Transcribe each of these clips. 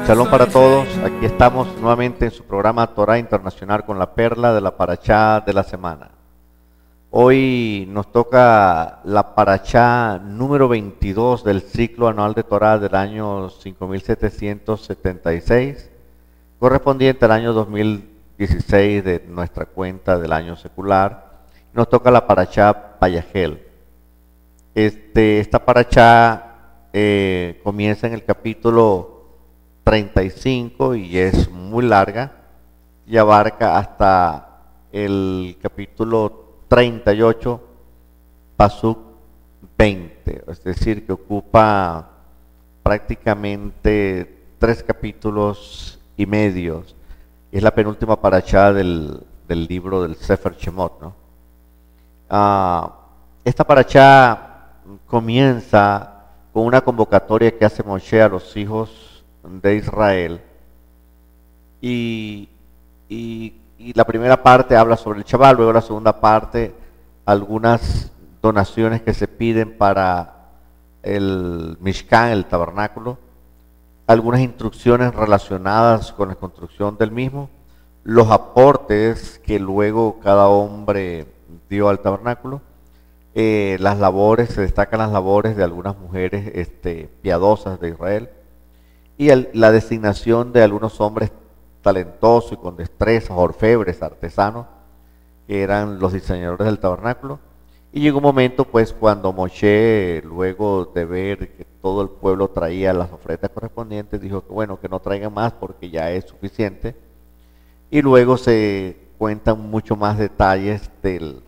Shalom para todos, aquí estamos nuevamente en su programa Torah Internacional con la perla de la parashá de la semana. Hoy nos toca la parashá número 22 del ciclo anual de Torah del año 5776, correspondiente al año 2016 de nuestra cuenta del año secular. Nos toca la parashá Vayahel. Esta parashá comienza en el capítulo 35 y es muy larga y abarca hasta el capítulo 38, Pasuk 20, es decir, que ocupa prácticamente 3 capítulos y medio. Es la penúltima parashá del libro del Sefer Shemot, ¿no? Esta parashá comienza con una convocatoria que hace Moshe a los hijos de Israel y la primera parte habla sobre el Shabbat, luego la segunda parte algunas donaciones que se piden para el Mishkan, el tabernáculo, algunas instrucciones relacionadas con la construcción del mismo, los aportes que luego cada hombre dio al tabernáculo, las labores, se destacan las labores de algunas mujeres piadosas de Israel, y la designación de algunos hombres talentosos y con destrezas, orfebres, artesanos, que eran los diseñadores del tabernáculo. Y llegó un momento, pues, cuando Moshe, luego de ver que todo el pueblo traía las ofrendas correspondientes, dijo que bueno, que no traigan más porque ya es suficiente. Y luego se cuentan mucho más detalles de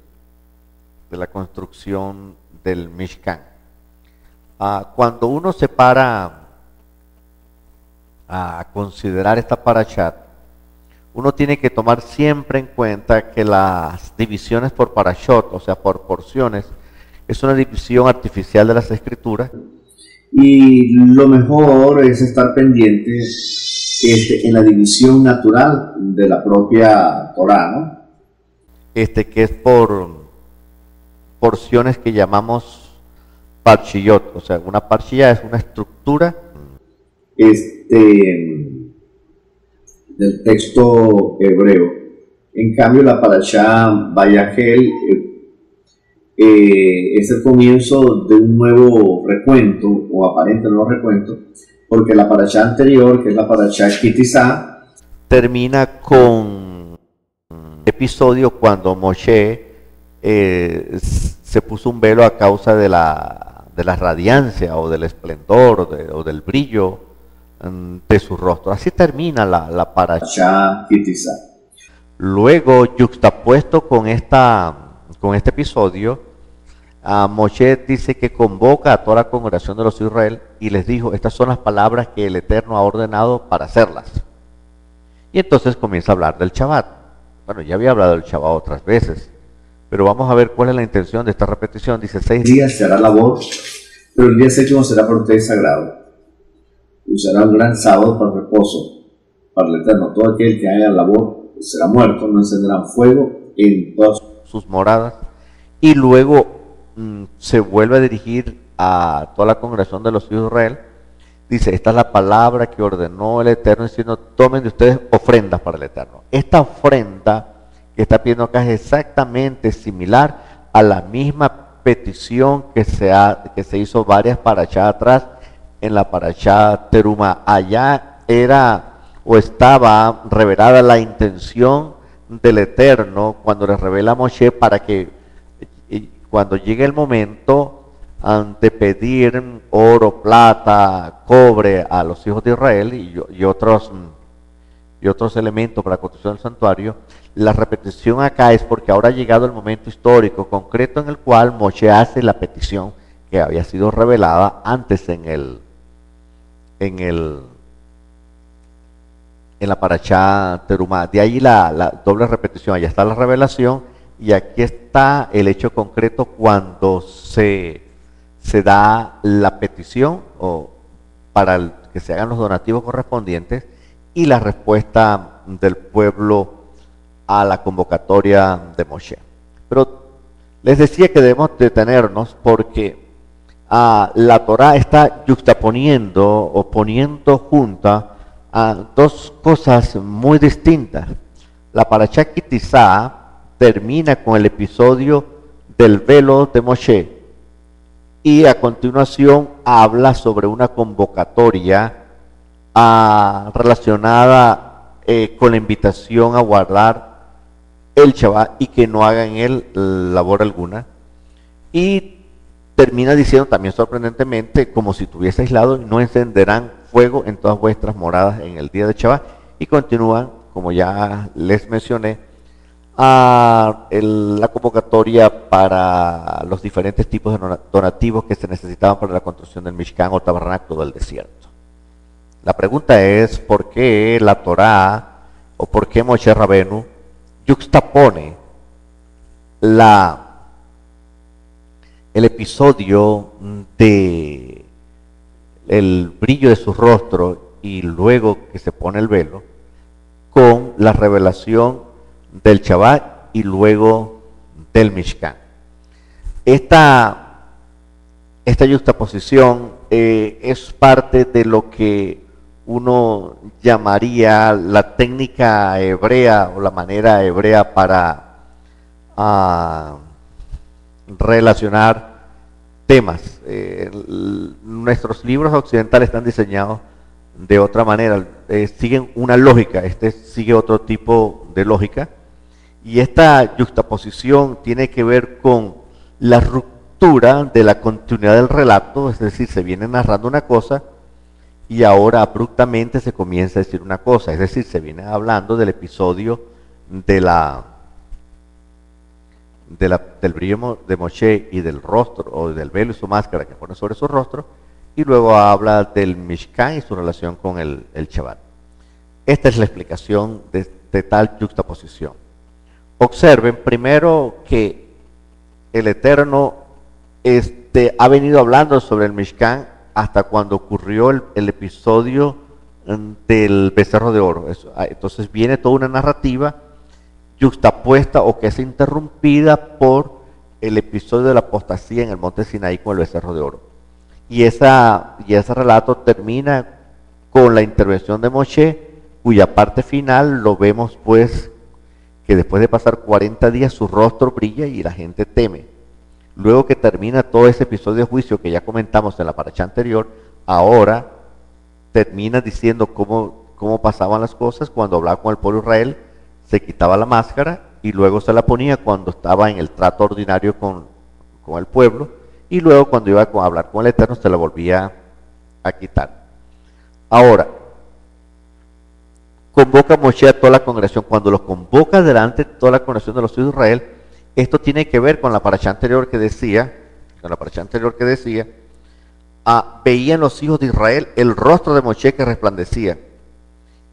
la construcción del Mishkan. Cuando uno se para a considerar esta parashá, uno tiene que tomar siempre en cuenta que las divisiones por parashot, o sea, por porciones, es una división artificial de las escrituras. Y lo mejor es estar pendiente en la división natural de la propia Torah, ¿no? Que es por porciones que llamamos parshiyot, o sea, una parshiyá es una estructura del texto hebreo. En cambio, la parashá Vayahel es el comienzo de un nuevo recuento, o aparente nuevo recuento, porque la parashá anterior, que es la parashá Kitizá, termina con episodio cuando Moshe se puso un velo a causa de la radiancia o del esplendor o del brillo de su rostro. Así termina la parashá Kitizá. Luego, yuxtapuesto con este episodio, Moshe dice que convoca a toda la congregación de los hijos de Israel y les dijo, estas son las palabras que el Eterno ha ordenado para hacerlas. Y entonces comienza a hablar del Shabbat. Bueno, ya había hablado del Shabbat otras veces, pero vamos a ver cuál es la intención de esta repetición. Dice, 6 días se hará labor, pero el día séptimo será por ustedes sagrado. Usará un gran sábado para reposo, para el Eterno. Todo aquel que haga labor será muerto, no encenderán fuego en todas sus moradas. Y luego se vuelve a dirigir a toda la congregación de los hijos de Israel. Dice, esta es la palabra que ordenó el Eterno, diciendo, tomen de ustedes ofrendas para el Eterno. Esta ofrenda que está pidiendo acá es exactamente similar a la misma petición que se hizo varias parashá atrás, en la parashá Teruma. Allá era o estaba revelada la intención del Eterno cuando le revela a Moshe para que cuando llegue el momento de pedir oro, plata, cobre a los hijos de Israel y otros elementos para la construcción del santuario, la repetición acá es porque ahora ha llegado el momento histórico concreto en el cual Moshe hace la petición que había sido revelada antes en la parashá Terumá. De ahí la doble repetición. Allá está la revelación y aquí está el hecho concreto cuando se da la petición o para que se hagan los donativos correspondientes y la respuesta del pueblo a la convocatoria de Moshe. Pero les decía que debemos detenernos porque la Torah está yuxtaponiendo o poniendo junta dos cosas muy distintas. La Parashá Ki Tizá termina con el episodio del velo de Moshe y a continuación habla sobre una convocatoria relacionada con la invitación a guardar el Shabbat y que no hagan él labor alguna. Y termina diciendo también sorprendentemente, como si estuviese aislado, no encenderán fuego en todas vuestras moradas en el día de Shabbat. Y continúan, como ya les mencioné, la convocatoria para los diferentes tipos de donativos que se necesitaban para la construcción del Mishkan o tabernáculo del desierto. La pregunta es, ¿por qué la Torá o por qué Moshe Rabenu yuxtapone el episodio de el brillo de su rostro y luego que se pone el velo con la revelación del Shabbat y luego del Mishkan? Esta yuxtaposición es parte de lo que uno llamaría la técnica hebrea o la manera hebrea para relacionar temas. Nuestros libros occidentales están diseñados de otra manera, siguen una lógica, este sigue otro tipo de lógica, y esta yuxtaposición tiene que ver con la ruptura de la continuidad del relato, es decir, se viene narrando una cosa y ahora abruptamente se comienza a decir una cosa, es decir, se viene hablando del episodio del brillo de Moshe y del rostro, o del velo y su máscara que pone sobre su rostro, y luego habla del Mishkan y su relación con el Shabbat. Esta es la explicación de tal yuxtaposición. Observen primero que el Eterno ha venido hablando sobre el Mishkan hasta cuando ocurrió el episodio del becerro de oro. Entonces viene toda una narrativa yuxtapuesta o que es interrumpida por el episodio de la apostasía en el monte Sinaí con el becerro de oro. Y ese relato termina con la intervención de Moshe, cuya parte final lo vemos pues que después de pasar 40 días su rostro brilla y la gente teme. Luego que termina todo ese episodio de juicio que ya comentamos en la parashá anterior, ahora termina diciendo cómo pasaban las cosas cuando hablaba con el pueblo de Israel, se quitaba la máscara y luego se la ponía cuando estaba en el trato ordinario con el pueblo, y luego cuando iba a hablar con el Eterno se la volvía a quitar. Ahora, convoca a Moshe a toda la congregación. Cuando los convoca delante de toda la congregación de los hijos de Israel, esto tiene que ver con la parashá anterior que decía, veían los hijos de Israel el rostro de Moshe que resplandecía.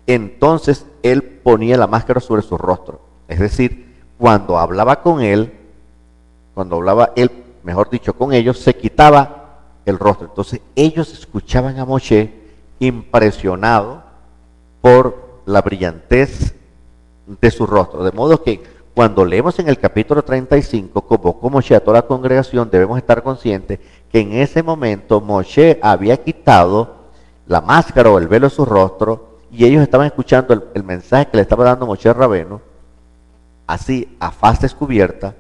Entonces él ponía la máscara sobre su rostro. Es decir, cuando hablaba con él, mejor dicho, con ellos, se quitaba el rostro. Entonces ellos escuchaban a Moshe impresionado por la brillantez de su rostro. De modo que cuando leemos en el capítulo 35, convocó Moshe a toda la congregación, debemos estar conscientes que en ese momento Moshe había quitado la máscara o el velo de su rostro y ellos estaban escuchando el mensaje que le estaba dando Moshe Rabenu, así a faz descubierta,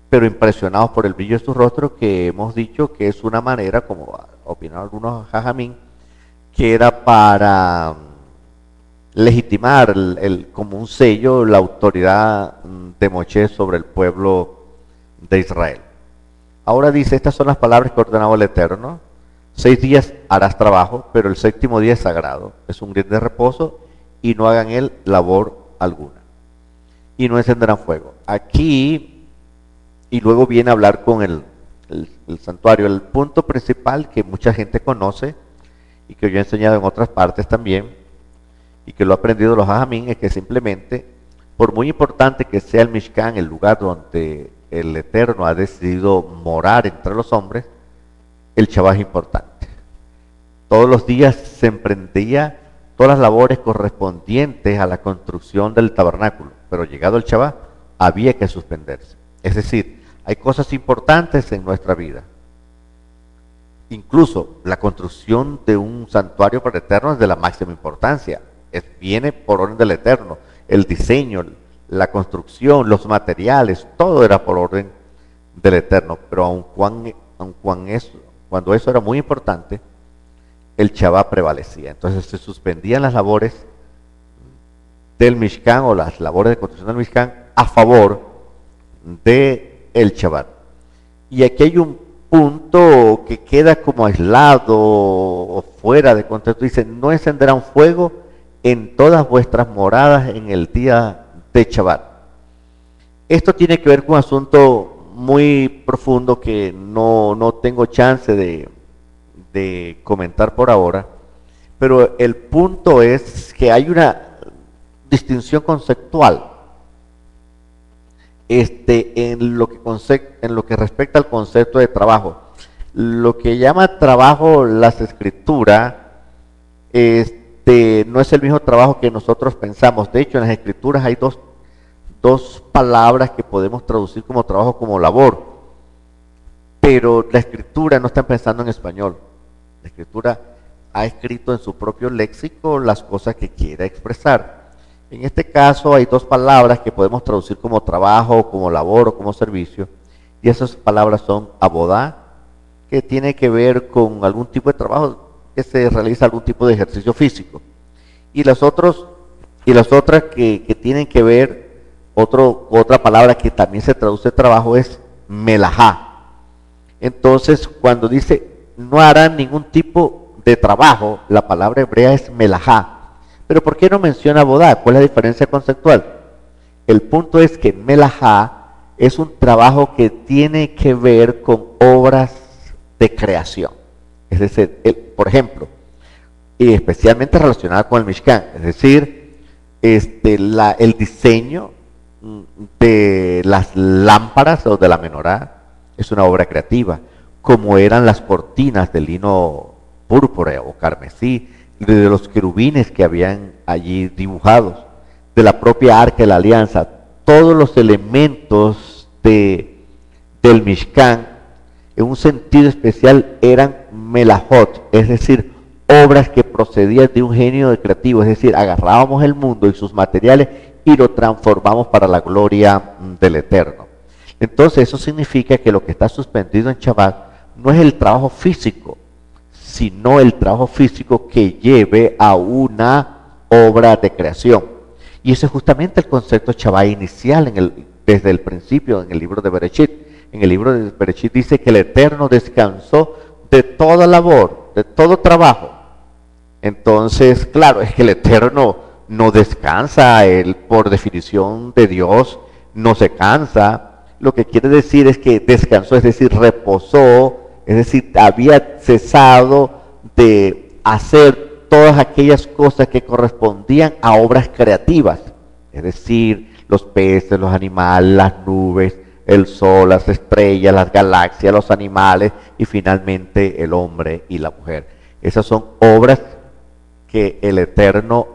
pero impresionados por el brillo de su rostro, que hemos dicho que es una manera, como opinaron algunos jajamín, que era para legitimar como un sello la autoridad de Moshe sobre el pueblo de Israel. Ahora dice, estas son las palabras que ordenaba el Eterno: 6 días harás trabajo, pero el séptimo día es sagrado, es un día de reposo, y no hagan él labor alguna, y no encenderán fuego. Aquí, y luego viene a hablar con el santuario. El punto principal que mucha gente conoce, y que yo he enseñado en otras partes también, y que lo ha aprendido los hajamín, es que simplemente, por muy importante que sea el Mishkan, el lugar donde el Eterno ha decidido morar entre los hombres, el Shabbat es importante. Todos los días se emprendía todas las labores correspondientes a la construcción del tabernáculo, pero llegado el Shabbat había que suspenderse. Es decir, hay cosas importantes en nuestra vida. Incluso la construcción de un santuario para el Eterno es de la máxima importancia. viene por orden del Eterno. El diseño, la construcción, los materiales, todo era por orden del Eterno. Pero cuando eso era muy importante, el Shabbat prevalecía. Entonces se suspendían las labores del Mishkan o las labores de construcción del Mishkan a favor del Shabbat. Y aquí hay un punto que queda como aislado o fuera de contexto. Dice, no encenderán fuego en todas vuestras moradas en el día de Shabbat. Esto tiene que ver con un asunto muy profundo que no tengo chance de comentar por ahora, pero el punto es que hay una distinción conceptual en lo que respecta al concepto de trabajo. Lo que llama trabajo las escrituras no es el mismo trabajo que nosotros pensamos. De hecho, en las escrituras hay dos palabras que podemos traducir como trabajo, como labor, pero la escritura no está pensando en español. La escritura ha escrito en su propio léxico las cosas que quiere expresar. En este caso hay dos palabras que podemos traducir como trabajo, como labor o como servicio, y esas palabras son abodá, que tiene que ver con algún tipo de trabajo que se realiza, algún tipo de ejercicio físico, y las otras que tienen que ver, otra palabra que también se traduce trabajo es melajá. Entonces, cuando dice no harán ningún tipo de trabajo, la palabra hebrea es melajá. Pero ¿por qué no menciona bodá? ¿Cuál es la diferencia conceptual? El punto es que melajá es un trabajo que tiene que ver con obras de creación. Es decir, por ejemplo, y especialmente relacionada con el Mishkan, es decir, el diseño de las lámparas o de la menorá es una obra creativa, como eran las cortinas de lino púrpura o carmesí, de los querubines que habían allí dibujados, de la propia arca de la alianza. Todos los elementos del Mishkan, en un sentido especial, eran melajot, es decir, obras que procedían de un genio creativo, es decir, agarrábamos el mundo y sus materiales y lo transformamos para la gloria del Eterno. Entonces eso significa que lo que está suspendido en Shabbat no es el trabajo físico, sino el trabajo físico que lleve a una obra de creación. Y ese es justamente el concepto Shabbat inicial desde el principio en el libro de Bereshit. En el libro de Bereshit dice que el Eterno descansó de toda labor, de todo trabajo. Entonces, claro, es que el Eterno no descansa, él por definición de Dios no se cansa. Lo que quiere decir es que descansó, es decir, reposó, es decir, había cesado de hacer todas aquellas cosas que correspondían a obras creativas, es decir, los peces, los animales, las nubes, el sol, las estrellas, las galaxias, los animales y finalmente el hombre y la mujer. Esas son obras que el Eterno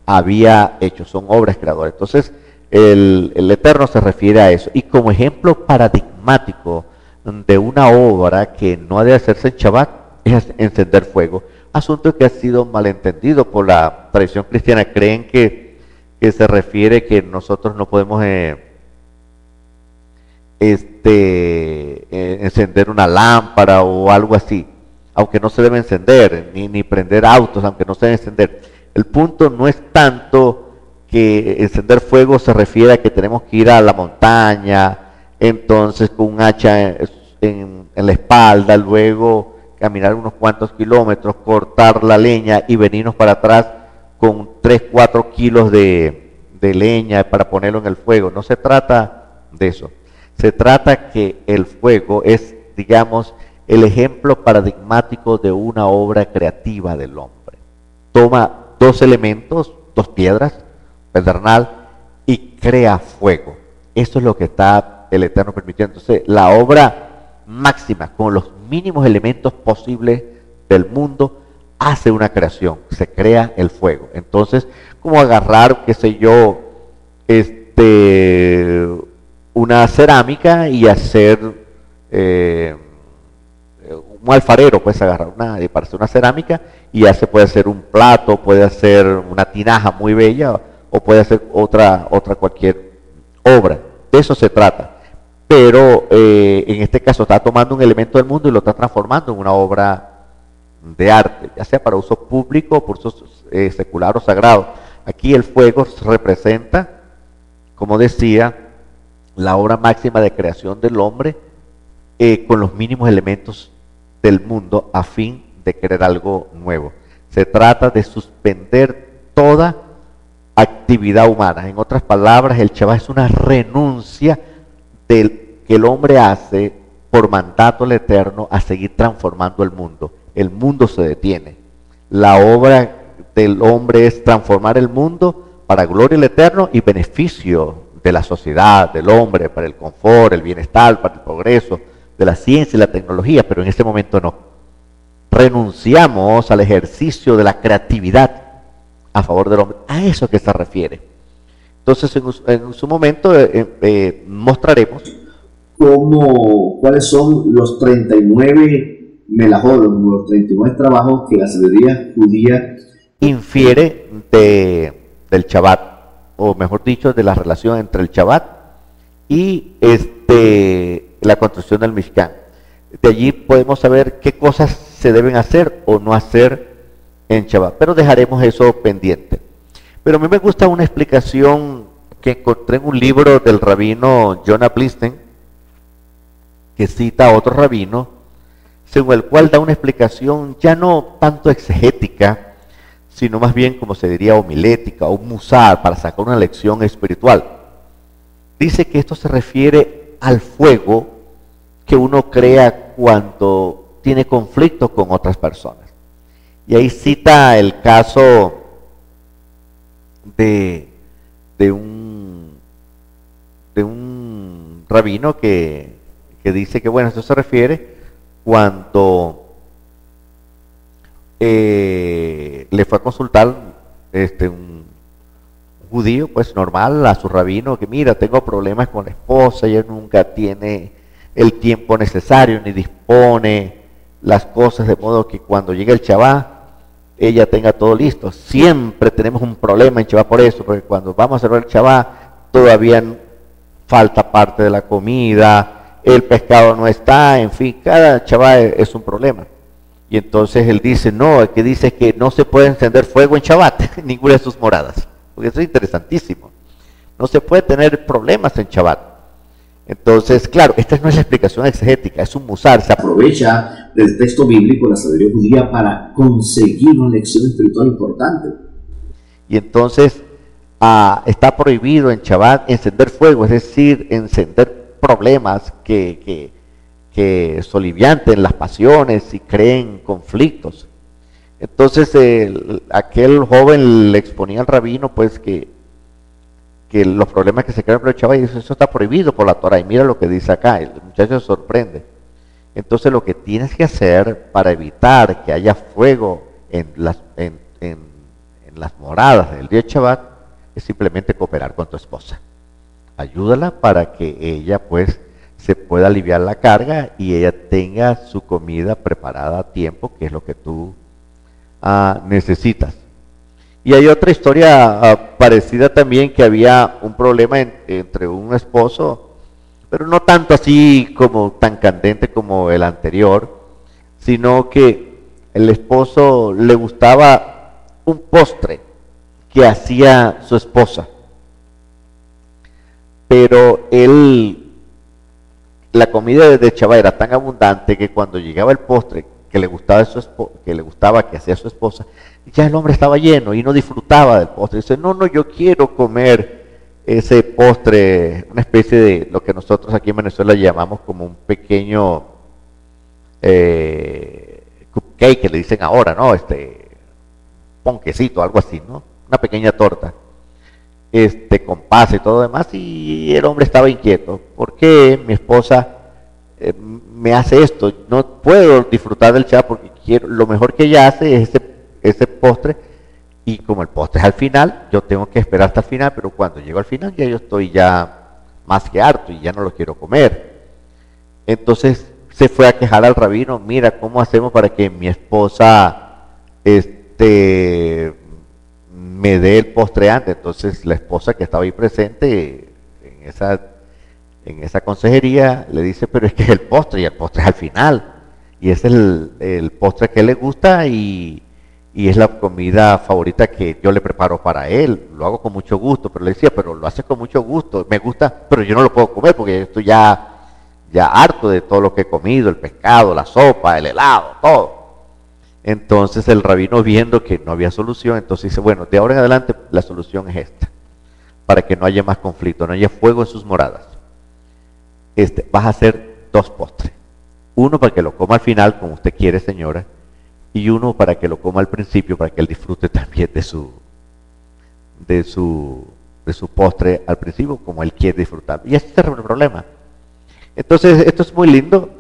había hecho, son obras creadoras. Entonces, el Eterno se refiere a eso. Y como ejemplo paradigmático de una obra que no ha de hacerse en Shabbat es encender fuego, asunto que ha sido malentendido por la tradición cristiana. Creen que se refiere que nosotros no podemos encender una lámpara o algo así, aunque no se debe encender, ni prender autos, aunque no se debe encender. El punto no es tanto que encender fuego se refiere a que tenemos que ir a la montaña, entonces con un hacha en la espalda, luego caminar unos cuantos kilómetros, cortar la leña y venirnos para atrás con 3-4 kilos de leña para ponerlo en el fuego. No se trata de eso. Se trata que el fuego es, digamos, el ejemplo paradigmático de una obra creativa del hombre. Toma dos elementos, dos piedras, pedernal, y crea fuego. Eso es lo que está el Eterno permitiendo. Entonces, la obra máxima, con los mínimos elementos posibles del mundo, hace una creación, se crea el fuego. Entonces, como agarrar, qué sé yo, una cerámica y hacer un alfarero, puedes agarrar para hacer una cerámica y ya se puede hacer un plato, puede hacer una tinaja muy bella o puede hacer otra cualquier obra. De eso se trata. Pero en este caso está tomando un elemento del mundo y lo está transformando en una obra de arte, ya sea para uso público o por uso secular o sagrado. Aquí el fuego representa, como decía, la obra máxima de creación del hombre con los mínimos elementos del mundo a fin de crear algo nuevo. Se trata de suspender toda actividad humana. En otras palabras, el Shabbat es una renuncia que el hombre hace por mandato del Eterno a seguir transformando el mundo. El mundo se detiene. La obra del hombre es transformar el mundo para gloria del Eterno y beneficio de la sociedad, del hombre, para el confort, el bienestar, para el progreso de la ciencia y la tecnología, pero en este momento no. Renunciamos al ejercicio de la creatividad a favor del hombre. A eso que se refiere. Entonces, en su momento mostraremos cuáles son los 39 melajot, los 39 trabajos que la sabiduría judía infiere del Shabbat, o mejor dicho, de la relación entre el Shabbat y la construcción del Mishkan. De allí podemos saber qué cosas se deben hacer o no hacer en Shabbat, pero dejaremos eso pendiente. Pero a mí me gusta una explicación que encontré en un libro del rabino Jonah Blisten, que cita a otro rabino, según el cual da una explicación ya no tanto exegética, sino más bien, como se diría, homilética o musar, para sacar una lección espiritual. Dice que esto se refiere al fuego que uno crea cuando tiene conflicto con otras personas. Y ahí cita el caso de un rabino que dice que, bueno, esto se refiere cuando le fue a consultar un judío, pues normal, a su rabino, que mira, tengo problemas con la esposa, ella nunca tiene el tiempo necesario, ni dispone las cosas de modo que cuando llegue el Shabbat, ella tenga todo listo. Siempre tenemos un problema en Shabbat por eso, porque cuando vamos a celebrar el Shabbat, todavía falta parte de la comida, el pescado no está, en fin, cada Shabbat es un problema. Y entonces él dice, no, el que dice que no se puede encender fuego en Shabbat, en ninguna de sus moradas. Porque eso es interesantísimo. No se puede tener problemas en Shabbat. Entonces, claro, esta no es la explicación exegética, es un musar. Se aprovecha del texto bíblico, la sabiduría judía, para conseguir una lección espiritual importante. Y entonces está prohibido en Shabbat encender fuego, es decir, encender problemas que solivianten las pasiones y creen conflictos. Entonces aquel joven le exponía al rabino pues que los problemas que se crean por el Shabbat, y eso está prohibido por la Torah, y mira lo que dice acá, el muchacho se sorprende. Entonces lo que tienes que hacer para evitar que haya fuego en las moradas del día de Shabbat es simplemente cooperar con tu esposa. Ayúdala para que ella pues se pueda aliviar la carga y ella tenga su comida preparada a tiempo, que es lo que tú necesitas. Y hay otra historia parecida también, que había un problema entre un esposo, pero no tanto así como tan candente como el anterior, sino que el esposo le gustaba un postre que hacía su esposa, pero la comida de Shabbat era tan abundante que cuando llegaba el postre que le gustaba que hacía su esposa, ya el hombre estaba lleno y no disfrutaba del postre. Dice, no, yo quiero comer ese postre, una especie de lo que nosotros aquí en Venezuela llamamos como un pequeño cupcake, que le dicen ahora, ¿no? Ponquecito, algo así, ¿no? Una pequeña torta, con pasas y todo lo demás, y el hombre estaba inquieto. ¿Por qué mi esposa me hace esto? No puedo disfrutar del Shabbat porque lo mejor que ella hace es ese postre, y como el postre es al final, yo tengo que esperar hasta el final, pero cuando llego al final ya yo estoy ya más que harto y ya no lo quiero comer. Entonces se fue a quejar al rabino, mira, ¿cómo hacemos para que mi esposa me dé el postre antes? Entonces la esposa que estaba ahí presente en esa consejería le dice, pero es que es el postre y el postre es al final. Y es el postre que le gusta y es la comida favorita que yo le preparo para él. Lo hago con mucho gusto, pero le decía, pero lo haces con mucho gusto, me gusta, pero yo no lo puedo comer porque estoy ya harto de todo lo que he comido, el pescado, la sopa, el helado, todo. Entonces el rabino, viendo que no había solución, entonces dice, bueno, de ahora en adelante la solución es esta, para que no haya más conflicto, no haya fuego en sus moradas. Vas a hacer 2 postres. Uno para que lo coma al final, como usted quiere, señora, y uno para que lo coma al principio, para que él disfrute también de su postre al principio, como él quiere disfrutar. Y así se resuelve el problema. Entonces, esto es muy lindo.